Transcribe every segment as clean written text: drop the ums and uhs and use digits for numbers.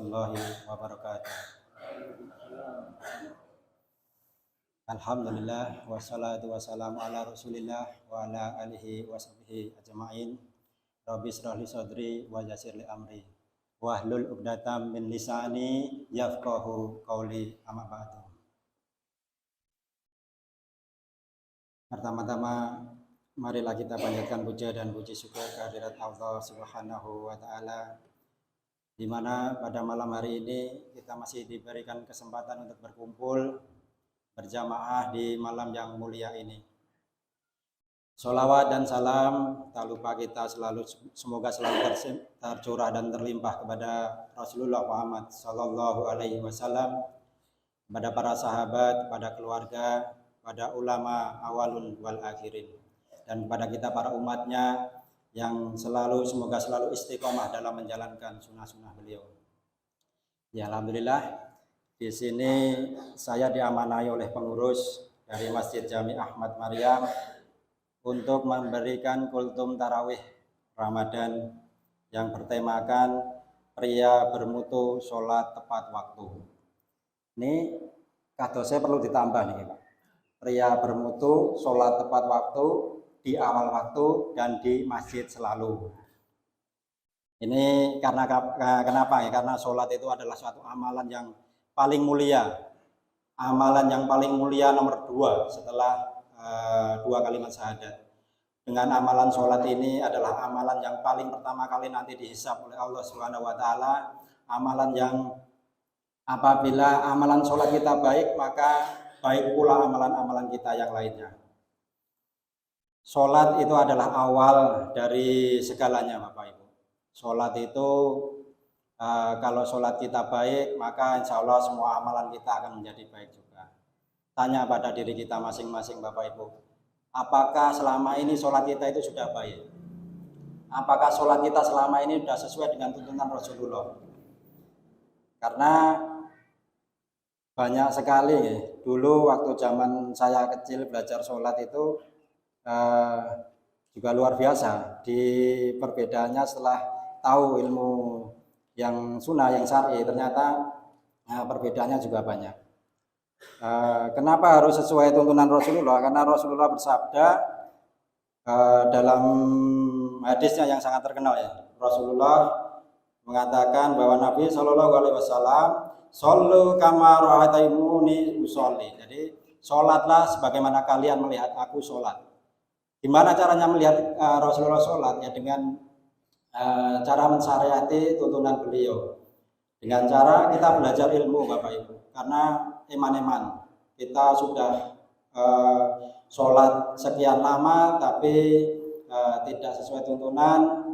warahmatullahi wabarakatuh. Alhamdulillah wassalatu wassalamu ala Rasulillah wa ala alihi washabihi ajma'in. Rabbi shrah li sadri wa yassir li amri wahlul 'uqdatam min lisani yafqahu qawli, amma ba'du. Pertama-tama marilah kita panjatkan puja dan puji syukur kehadirat Allah Subhanahu wa taala, di mana pada malam hari ini kita masih diberikan kesempatan untuk berkumpul berjamaah di malam yang mulia ini. Sholawat dan salam tak lupa kita semoga selalu tercurah dan terlimpah kepada Rasulullah Muhammad Sallallahu Alaihi Wasallam, kepada para sahabat, kepada keluarga, pada ulama awalun wal akhirin, dan kepada kita para umatnya yang semoga selalu istiqomah dalam menjalankan sunnah-sunnah beliau. Ya, alhamdulillah. Di sini saya diamanai oleh pengurus dari Masjid Jami Ahmad Maryam untuk memberikan kultum tarawih Ramadan yang bertemakan pria bermutu sholat tepat waktu. Ini kadosnya perlu ditambah nih Pak. Pria bermutu sholat tepat waktu di awal waktu dan di masjid selalu. Ini kenapa ya? Karena sholat itu adalah suatu amalan yang paling mulia, amalan yang paling mulia nomor 2 setelah 2 kalimat syahadat. Dengan amalan sholat ini adalah amalan yang paling pertama kali nanti dihisab oleh Allah Subhanahu wa taala, amalan yang apabila amalan sholat kita baik, maka baik pula amalan-amalan kita yang lainnya. Sholat itu adalah awal dari segalanya Bapak Ibu. Sholat itu kalau sholat kita baik, maka insya Allah semua amalan kita akan menjadi baik juga. Tanya pada diri kita masing-masing Bapak Ibu, apakah selama ini sholat kita itu sudah baik? Apakah sholat kita selama ini sudah sesuai dengan tuntunan Rasulullah? Karena banyak sekali dulu waktu zaman saya kecil belajar sholat itu juga luar biasa. Di perbedaannya setelah tahu ilmu yang sunnah, yang syar'i, ternyata perbedaannya juga banyak. Kenapa harus sesuai tuntunan Rasulullah? Karena Rasulullah bersabda dalam hadisnya yang sangat terkenal ya. Rasulullah mengatakan bahwa Nabi Shallallahu Alaihi Wasallam, "Shollu kama ra'aitumuni usolli." Jadi sholatlah sebagaimana kalian melihat aku sholat. Gimana caranya melihat Rasulullah sholat? Ya dengan cara mensyariati tuntunan beliau, dengan cara kita belajar ilmu Bapak Ibu. Karena eman-eman kita sudah sholat sekian lama tapi tidak sesuai tuntunan,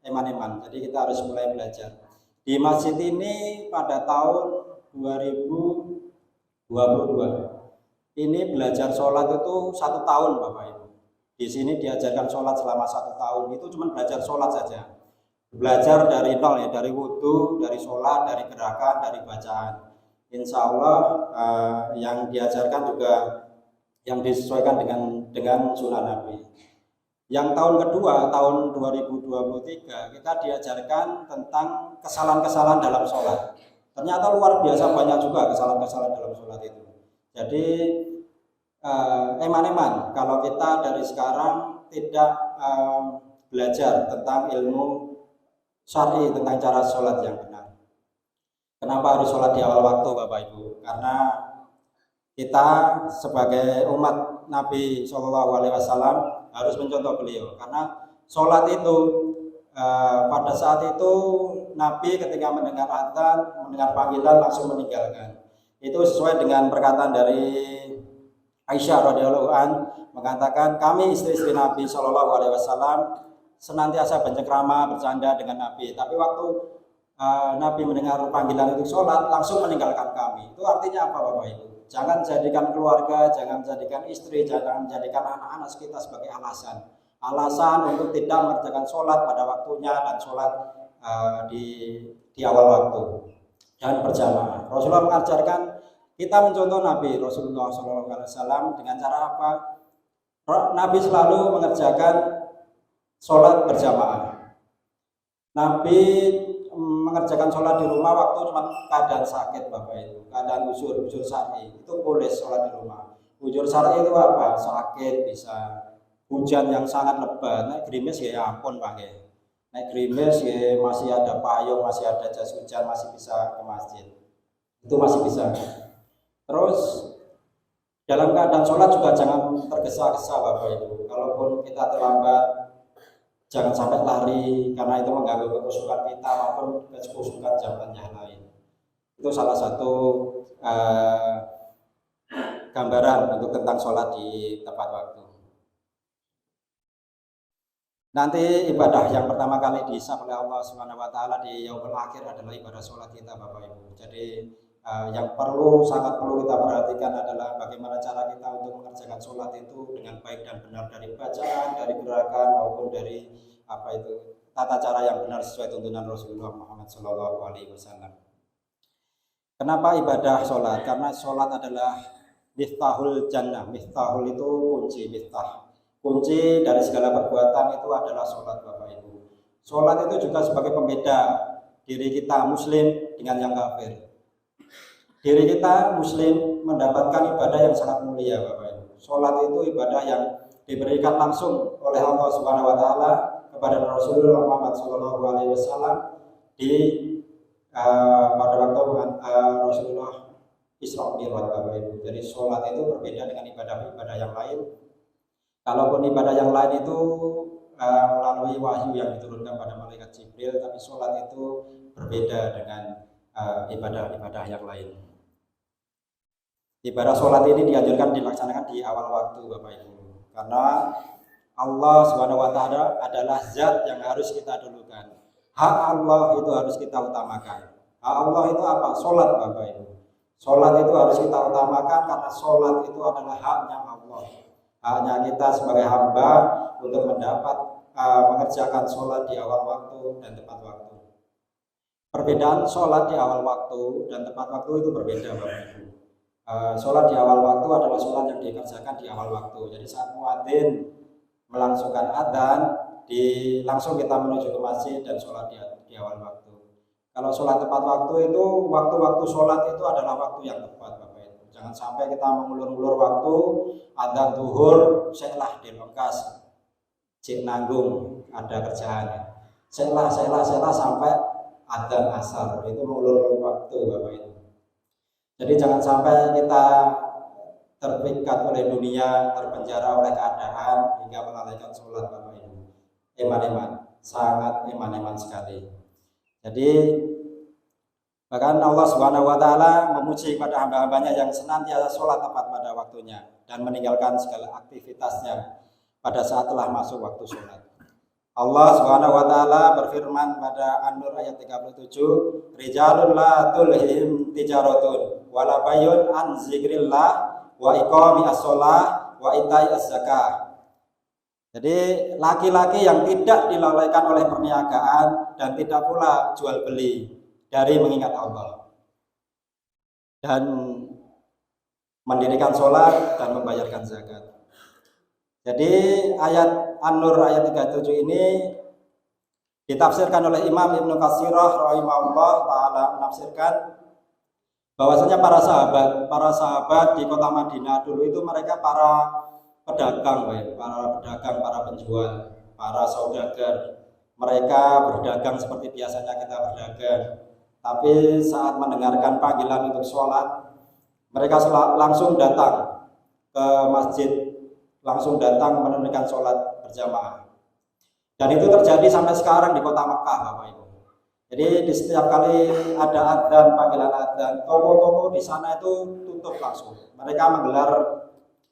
eman-eman. Jadi kita harus mulai belajar. Di masjid ini pada tahun 2022 ini belajar sholat itu 1 tahun Bapak Ibu. Di sini diajarkan sholat selama 1 tahun, itu cuma belajar sholat saja. Belajar dari nol ya, dari wudhu, dari sholat, dari gerakan, dari bacaan. Insya Allah yang diajarkan juga yang disesuaikan dengan sunnah Nabi. Yang tahun kedua, tahun 2023, kita diajarkan tentang kesalahan-kesalahan dalam sholat. Ternyata luar biasa banyak juga kesalahan-kesalahan dalam sholat itu. Jadi eman-eman kalau kita dari sekarang tidak belajar tentang ilmu syar'i, tentang cara sholat yang benar. Kenapa harus sholat di awal waktu Bapak Ibu? Karena kita sebagai umat Nabi Shallallahu Alaihi Wasallam harus mencontoh beliau. Karena sholat itu pada saat itu Nabi ketika mendengar adzan, mendengar panggilan langsung meninggalkan. Itu sesuai dengan perkataan dari Aisyah radhiyallahu an mengatakan, kami istri-istri Nabi Shallallahu Alaihi Wasallam senantiasa bercengkrama bercanda dengan Nabi, tapi waktu Nabi mendengar panggilan untuk sholat langsung meninggalkan kami. Itu artinya apa Bapak Ibu? Jangan jadikan keluarga, jangan jadikan istri, jangan jadikan anak-anak kita sebagai alasan untuk tidak mengerjakan sholat pada waktunya dan sholat di awal waktu dan berjamaah. Rasulullah mengajarkan kita mencontoh Nabi Rasulullah SAW dengan cara apa? Nabi selalu mengerjakan sholat berjamaah. Nabi mengerjakan sholat di rumah waktu cuma keadaan sakit Bapak Ibu, keadaan uzur syar'i, itu boleh sholat di rumah. Uzur syar'i itu apa? Sakit, bisa hujan yang sangat lebat, naik gerimis ya ampun pakai. Naik gerimis ya masih ada payung, masih ada jas hujan, masih bisa ke masjid. Itu masih bisa. Terus dalam keadaan sholat juga jangan tergesa-gesa Bapak Ibu. Kalaupun kita terlambat, jangan sampai lari karena itu mengganggu kekhusyukan kita maupun kekhusyukan jamaah yang lain. Itu salah satu gambaran untuk tentang sholat di tepat waktu. Nanti ibadah yang pertama kali dihisab oleh Allah Subhanahu wa taala di yaumul akhir adalah ibadah sholat kita Bapak Ibu. Jadi yang sangat perlu kita perhatikan adalah bagaimana cara kita untuk mengerjakan sholat itu dengan baik dan benar, dari bacaan, dari gerakan maupun dari tata cara yang benar sesuai tuntunan Rasulullah Muhammad SAW. Kenapa ibadah sholat? Karena sholat adalah miftahul jannah. Miftahul itu kunci, miftah. Kunci dari segala perbuatan itu adalah sholat Bapak Ibu. Sholat itu juga sebagai pembeda diri kita muslim dengan yang kafir. Diri kita muslim mendapatkan ibadah yang sangat mulia Bapak Ibu. Sholat itu ibadah yang diberikan langsung oleh Allah Subhanahu wa taala kepada Rasulullah Muhammad SAW pada waktu Rasulullah Isra Mi'raj Bapak Ibu. Jadi sholat itu berbeda dengan ibadah-ibadah yang lain. Kalaupun ibadah yang lain itu melalui wahyu yang diturunkan pada malaikat Jibril, tapi sholat itu berbeda dengan ibadah-ibadah yang lain. Ibadah sholat ini dianjurkan dilaksanakan di awal waktu Bapak Ibu, karena Allah Subhanahu wa taala adalah zat yang harus kita dulukan. Hak Allah itu harus kita utamakan. Hak Allah itu apa? Sholat Bapak Ibu. Sholat itu harus kita utamakan karena sholat itu adalah haknya Allah. Haknya kita sebagai hamba untuk mengerjakan sholat di awal waktu dan tepat waktu. Perbedaan sholat di awal waktu dan tepat waktu itu berbeda Bapak Ibu. Sholat di awal waktu adalah sholat yang dikerjakan di awal waktu. Jadi saat muadzin melangsungkan adzan, langsung kita menuju ke masjid dan sholat di awal waktu. Kalau sholat tepat waktu itu, waktu-waktu sholat itu adalah waktu yang tepat Bapak Ibu. Jangan sampai kita mengulur-ulur waktu, adzan zuhur, selah dilongkas, cik nanggung, ada kerjaannya. Selah sampai adzan asar, itu mengulur waktu Bapak Ibu. Jadi jangan sampai kita terpikat oleh dunia, terpenjara oleh keadaan hingga melalaikan sholat Bapak Ibu. Eman-eman, sangat eman-eman sekali. Jadi bahkan Allah Subhanahu wa taala memuji pada hamba-hambanya yang senantiasa sholat tepat pada waktunya dan meninggalkan segala aktivitasnya pada saat telah masuk waktu sholat. Allah Subhanahu wa taala berfirman pada An-Nur ayat 37, "Rijalun la tulhim tijaratun wala bayun an zikrillah wa iqami as-shalah wa itai az-zakah." Jadi laki-laki yang tidak dilalaikan oleh perniagaan dan tidak pula jual beli dari mengingat Allah dan mendirikan sholat dan membayarkan zakat. Jadi ayat An-Nur ayat 37 ini ditafsirkan oleh Imam Ibnu Katsir rahimahullah taala, menafsirkan bahwasanya para sahabat di kota Madinah dulu itu mereka para pedagang, para penjual, para saudagar. Mereka berdagang seperti biasanya kita berdagang. Tapi saat mendengarkan panggilan untuk sholat, mereka langsung datang ke masjid, langsung datang menunaikan sholat berjamaah. Dan itu terjadi sampai sekarang di kota Mekah Bapak Ibu. Jadi di setiap kali ada adzan, panggilan adzan, toko-toko di sana itu tutup langsung. Mereka menggelar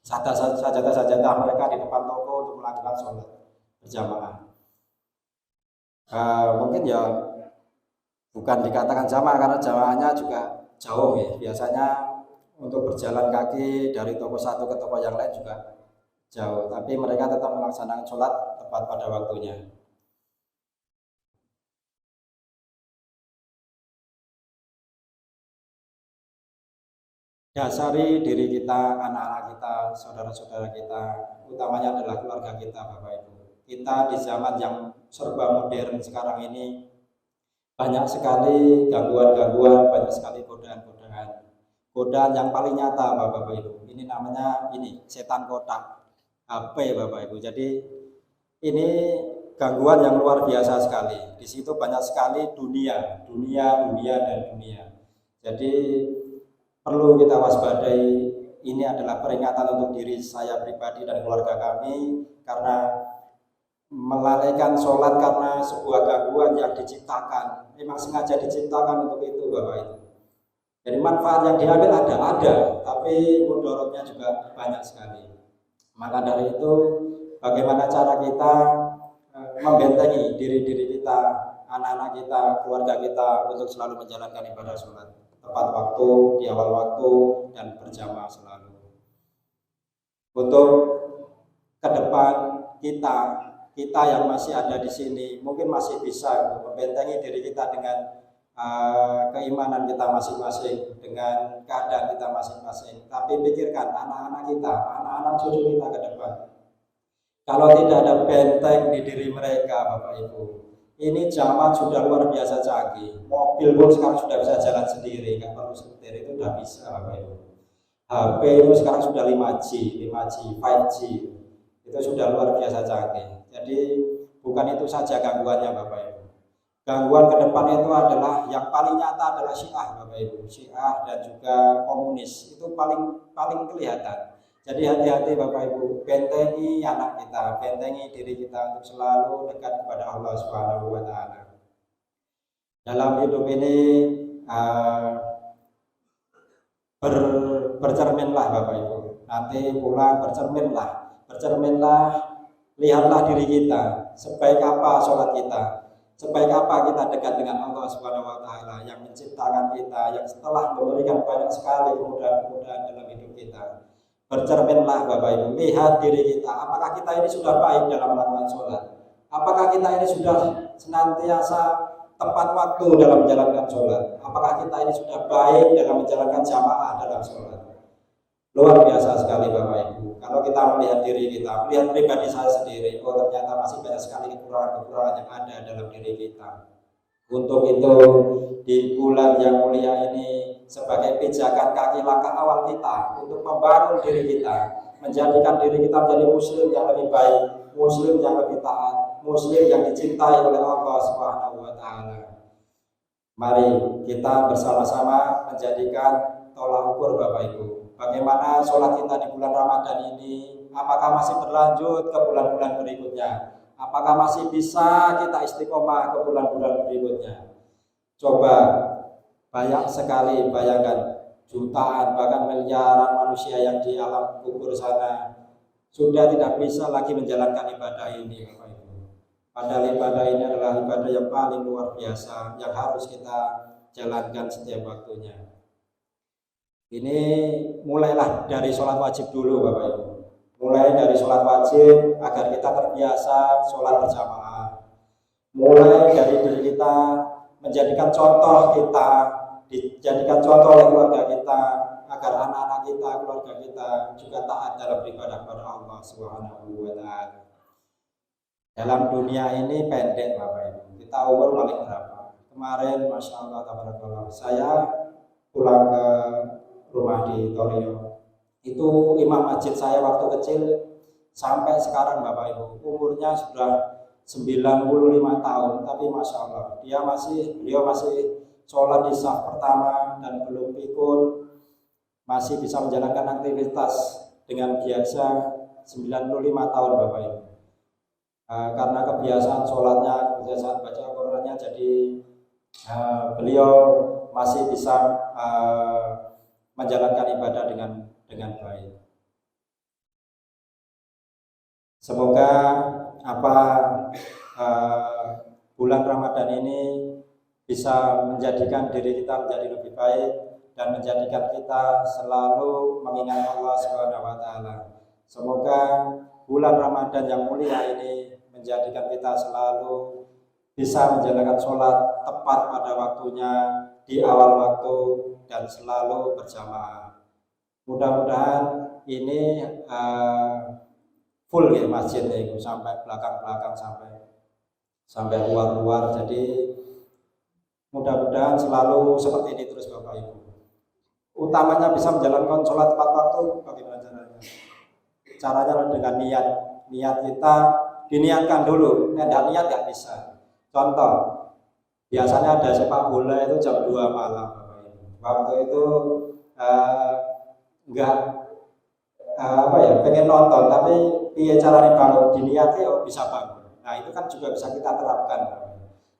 sajadah mereka di depan toko untuk melakukan sholat berjamaah. Mungkin ya bukan dikatakan jamaah karena jamaahnya juga jauh ya. Biasanya untuk berjalan kaki dari toko satu ke toko yang lain juga jauh, tapi mereka tetap melaksanakan sholat tepat pada waktunya. Dasari diri kita, anak-anak kita, saudara-saudara kita, utamanya adalah keluarga kita Bapak Ibu. Kita di zaman yang serba modern sekarang ini banyak sekali gangguan-gangguan, banyak sekali godaan-godaan. Godaan yang paling nyata Bapak Ibu, ini namanya setan kotak, HP Bapak Ibu. Jadi ini gangguan yang luar biasa sekali. Di situ banyak sekali dunia. Jadi perlu kita waspadai. Ini adalah peringatan untuk diri saya pribadi dan keluarga kami, karena melalaikan sholat karena sebuah gangguan yang diciptakan, memang sengaja diciptakan untuk itu Bapak Ibu. Jadi manfaat yang diambil ada, tapi mudorotnya juga banyak sekali. Maka dari itu, bagaimana cara kita membentengi diri kita, anak-anak kita, keluarga kita untuk selalu menjalankan ibadah sholat tepat waktu, di awal waktu, dan berjamaah selalu. Untuk ke depan kita yang masih ada di sini mungkin masih bisa membentengi diri kita dengan keimanan kita masing-masing, dengan keadaan kita masing-masing. Tapi pikirkan anak-anak kita, anak-anak cucu kita ke depan. Kalau tidak ada benteng di diri mereka Bapak Ibu, ini zaman sudah luar biasa canggih. Mobil pun sekarang sudah bisa jalan sendiri, nggak perlu setir, itu sudah bisa Bapak Ibu. HP itu sekarang sudah 5G, 5G, itu sudah luar biasa canggih. Jadi bukan itu saja gangguannya Bapak Ibu. Gangguan ke depan itu adalah yang paling nyata adalah Syiah Bapak Ibu. Syiah dan juga komunis itu paling kelihatan. Jadi hati-hati Bapak Ibu, bentengi anak kita, bentengi diri kita untuk selalu dekat kepada Allah Subhanahu wa taala. Dalam hidup ini bercerminlah Bapak Ibu. Nanti pulang bercerminlah, lihatlah diri kita, sebaik apa sholat kita, sebaik apa kita dekat dengan Allah Subhanahu wa taala yang menciptakan kita, yang setelah memberikan banyak sekali kemudahan-kemudahan dalam hidup kita. Bercerminlah Bapak Ibu, lihat diri kita, apakah kita ini sudah baik dalam melakukan sholat, apakah kita ini sudah senantiasa tepat waktu dalam menjalankan sholat, apakah kita ini sudah baik dalam menjalankan jamaah dalam sholat. Luar biasa sekali Bapak Ibu, kalau kita melihat diri kita, melihat pribadi saya sendiri, ternyata masih banyak sekali kekurangan-kekurangan yang ada dalam diri kita. Untuk itu di bulan yang mulia ini, sebagai pijakan kaki langkah awal kita untuk membangun diri kita, menjadikan diri kita menjadi muslim yang lebih baik, muslim yang lebih taat, muslim yang dicintai oleh Allah Subhanahu wa taala. Mari kita bersama-sama menjadikan tolak ukur Bapak Ibu. Bagaimana sholat kita di bulan Ramadan ini, apakah masih berlanjut ke bulan-bulan berikutnya? Apakah masih bisa kita istiqomah ke bulan-bulan berikutnya? Coba, banyak sekali, bayangkan jutaan bahkan miliaran manusia yang di alam kubur sana sudah tidak bisa lagi menjalankan ibadah ini Bapak Ibu. Padahal ibadah ini adalah ibadah yang paling luar biasa yang harus kita jalankan setiap waktunya. Ini mulailah dari sholat wajib dulu Bapak Ibu. Mulai dari sholat wajib agar kita terbiasa sholat berjamaah. Mulai dari diri kita, menjadikan contoh kita, dijadikan contoh oleh keluarga kita, agar anak-anak kita, keluarga kita juga taat dalam beribadah kepada Allah Subhanahu wa taala. Dalam dunia ini pendek Bapak Ibu. Kita umur paling berapa? Kemarin Masya Allah tabarakallah, saya pulang ke rumah di Torio. Itu imam masjid saya waktu kecil sampai sekarang Bapak Ibu, umurnya sudah 95 tahun, tapi Masya Allah beliau masih sholat di saf pertama dan belum pikun, masih bisa menjalankan aktivitas dengan biasa 95 tahun Bapak Ibu. Karena kebiasaan sholatnya, kebiasaan baca Al-Qurannya, jadi beliau masih bisa menjalankan ibadah dengan baik. Semoga bulan Ramadan ini bisa menjadikan diri kita menjadi lebih baik dan menjadikan kita selalu mengingat Allah Subhanahu wa taala. Semoga bulan Ramadan yang mulia ini menjadikan kita selalu bisa menjalankan sholat tepat pada waktunya, di awal waktu, dan selalu berjamaah. Mudah-mudahan ini full ya masjidnya itu, sampai belakang-belakang, sampai luar-luar. Jadi Mudah-mudahan selalu seperti ini terus Bapak Ibu. Utamanya bisa menjalankan sholat tepat waktu. Bagaimana caranya? Caranya dengan niat. Niat kita diniatkan dulu. Tidak niat nggak bisa. Contoh, biasanya ada sepak bola itu jam 2 malam Bapak Ibu. Waktu itu enggak pengen nonton, tapi caranya bangun diniati bisa bangun. Nah itu kan juga bisa kita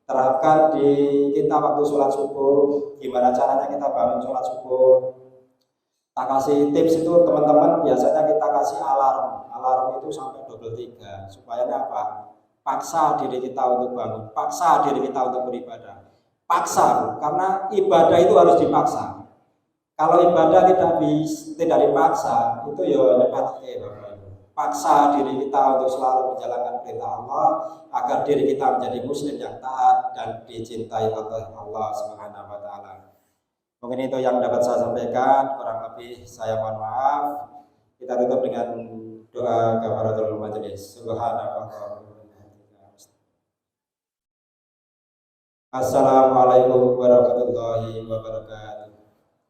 terapkan di kita waktu sholat subuh. Gimana caranya kita bangun sholat subuh? Tak kasih tips itu teman-teman, biasanya kita kasih alarm itu sampai double 3 supaya apa? Paksa diri kita untuk bangun, paksa diri kita untuk beribadah, paksa, karena ibadah itu harus dipaksa. Kalau ibadah tidak dipaksa, itu ya lepat paksa diri kita untuk selalu menjalankan perintah Allah agar diri kita menjadi muslim yang taat dan dicintai oleh Allah Subhanahu wa taala. Mungkin itu yang dapat saya sampaikan, kurang lebih saya mohon maaf. Kita tutup dengan doa kafaratul majelis. Subhanallah. Assalamualaikum warahmatullahi wabarakatuh.